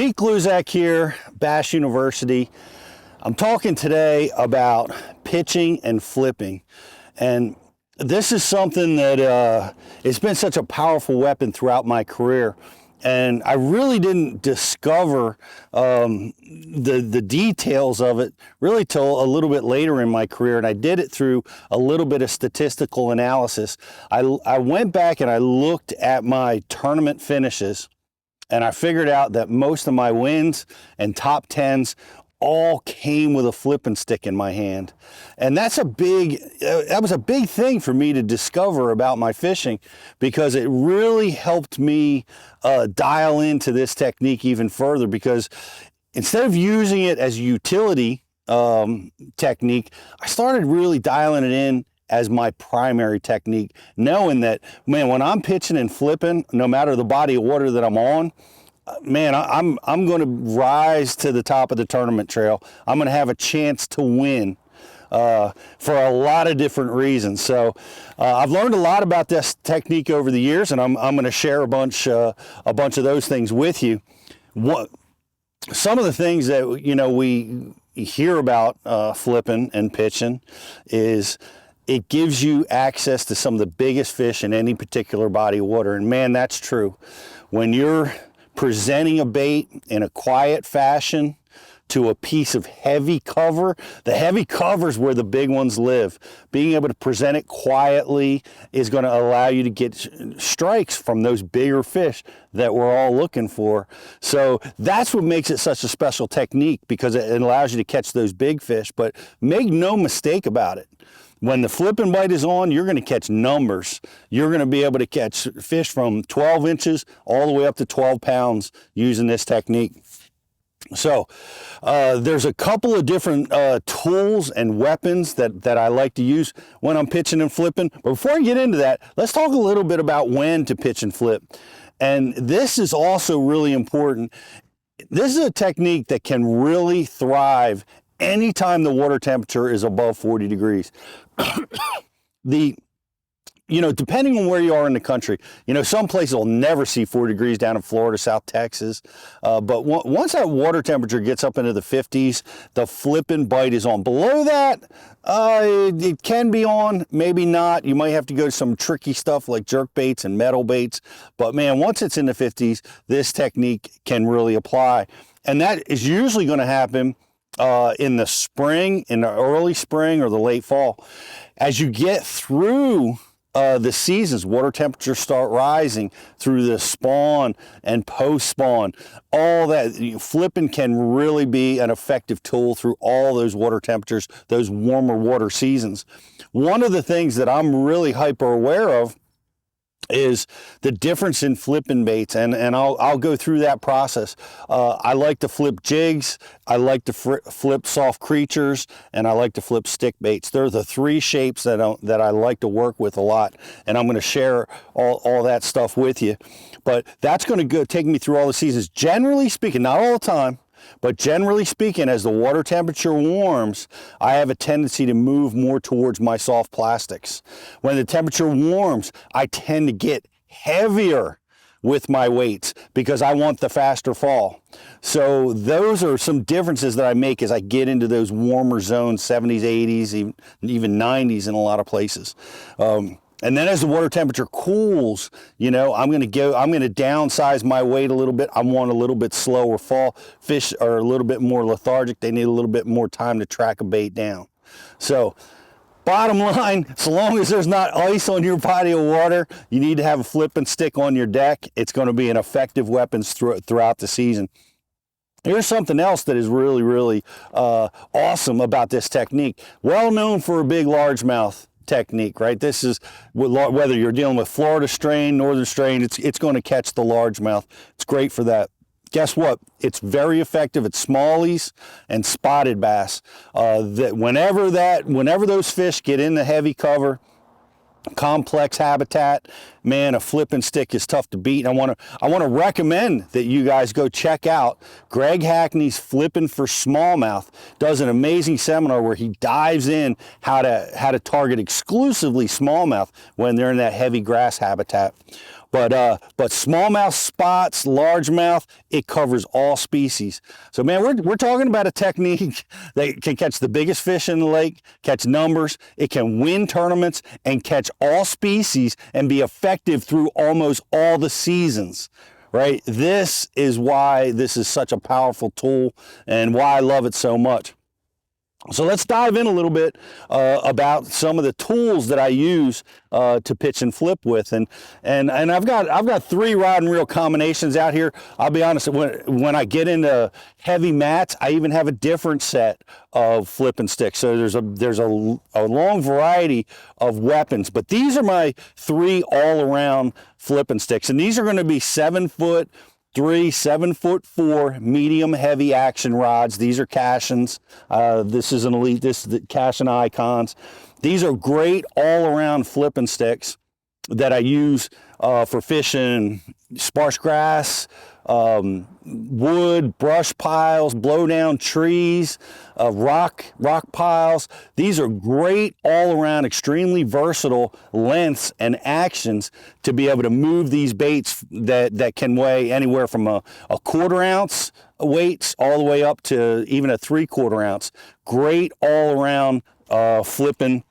Pete Gluzak here, Bash University. I'm talking today about pitching and flipping. And this is something that it's been such a powerful weapon throughout my career. And I really didn't discover the details of it really till a little bit later in my career. And I did it through a little bit of statistical analysis. I went back and I looked at my tournament finishes, and I figured out that most of my wins and top tens all came with a flipping stick in my hand. And that was a big thing for me to discover about my fishing, because it really helped me dial into this technique even further, because instead of using it as a utility technique, I started really dialing it in as my primary technique, knowing that, man, when I'm pitching and flipping, no matter the body of water that I'm on, man, I'm going to rise to the top of the tournament trail. I'm going to have a chance to win for a lot of different reasons. So I've learned a lot about this technique over the years, and I'm going to share a bunch of those things with you. Some of the things that we hear about flipping and pitching is it gives you access to some of the biggest fish in any particular body of water. And man, that's true. When you're presenting a bait in a quiet fashion to a piece of heavy cover, the heavy cover is where the big ones live. Being able to present it quietly is going to allow you to get strikes from those bigger fish that we're all looking for. So that's what makes it such a special technique, because it allows you to catch those big fish. But make no mistake about it, when the flip and bite is on, you're going to catch numbers. You're going to be able to catch fish from 12 inches all the way up to 12 pounds using this technique. So there's a couple of different tools and weapons that I like to use when I'm pitching and flipping. But before I get into that, let's talk a little bit about when to pitch and flip. And this is also really important. This is a technique that can really thrive anytime the water temperature is above 40 degrees. Depending on where you are in the country, some places will never see 40 degrees down in Florida, South Texas. But once that water temperature gets up into the 50s, the flip and bite is on. Below that, it can be on, maybe not. You might have to go to some tricky stuff like jerk baits and metal baits. But man, once it's in the 50s, this technique can really apply. And that is usually going to happen in the spring, in the early spring or the late fall. As you get through the seasons, water temperatures start rising through the spawn and post-spawn. All that, flipping can really be an effective tool through all those water temperatures, those warmer water seasons. One of the things that I'm really hyper aware of is the difference in flipping baits, and I'll go through that process. I like to flip jigs, I like to flip soft creatures, and I like to flip stick baits. They're the three shapes that I like to work with a lot, and I'm going to share all that stuff with you. But that's going to take me through all the seasons. Generally speaking, not all the time, but generally speaking, as the water temperature warms, I have a tendency to move more towards my soft plastics. When the temperature warms, I tend to get heavier with my weights because I want the faster fall. So those are some differences that I make as I get into those warmer zones, 70s, 80s, even 90s in a lot of places. And then as the water temperature cools, I'm going to downsize my weight a little bit. I want a little bit slower fall. Fish are a little bit more lethargic. They need a little bit more time to track a bait down. So bottom line, so long as there's not ice on your body of water, you need to have a flip and stick on your deck. It's going to be an effective weapon throughout the season. Here's something else that is really, really awesome about this technique. Well known for a big largemouth technique, right? This is whether you're dealing with Florida strain, northern strain, it's going to catch the largemouth. It's great for that. Guess what? It's very effective at smallies and spotted bass. Whenever those fish get in the heavy cover, complex habitat, man, a flipping stick is tough to beat. And I want to recommend that you guys go check out Greg Hackney's Flipping for Smallmouth. Does an amazing seminar where he dives in how to target exclusively smallmouth when they're in that heavy grass habitat. But smallmouth, spots, largemouth, it covers all species. So man, we're talking about a technique that can catch the biggest fish in the lake, catch numbers, it can win tournaments and catch all species and be effective through almost all the seasons. Right? This is why this is such a powerful tool and why I love it so much. So let's dive in a little bit about some of the tools that I use to pitch and flip with, and I've got 3 rod and reel combinations out here. I'll be honest, when I get into heavy mats, I even have a different set of flipping sticks. So there's a long variety of weapons, but these are my 3 all around flipping sticks, and these are going to be 7'3", 7'4" medium heavy action rods. These are Cashions. This is an elite. This is the Cashion Icons. These are great all around flipping sticks that I use for fishing sparse grass, wood, brush piles, blow down trees, rock piles. These are great all around, extremely versatile lengths and actions to be able to move these baits that can weigh anywhere from a 1/4 ounce weights all the way up to even a 3/4 ounce. Great all around flipping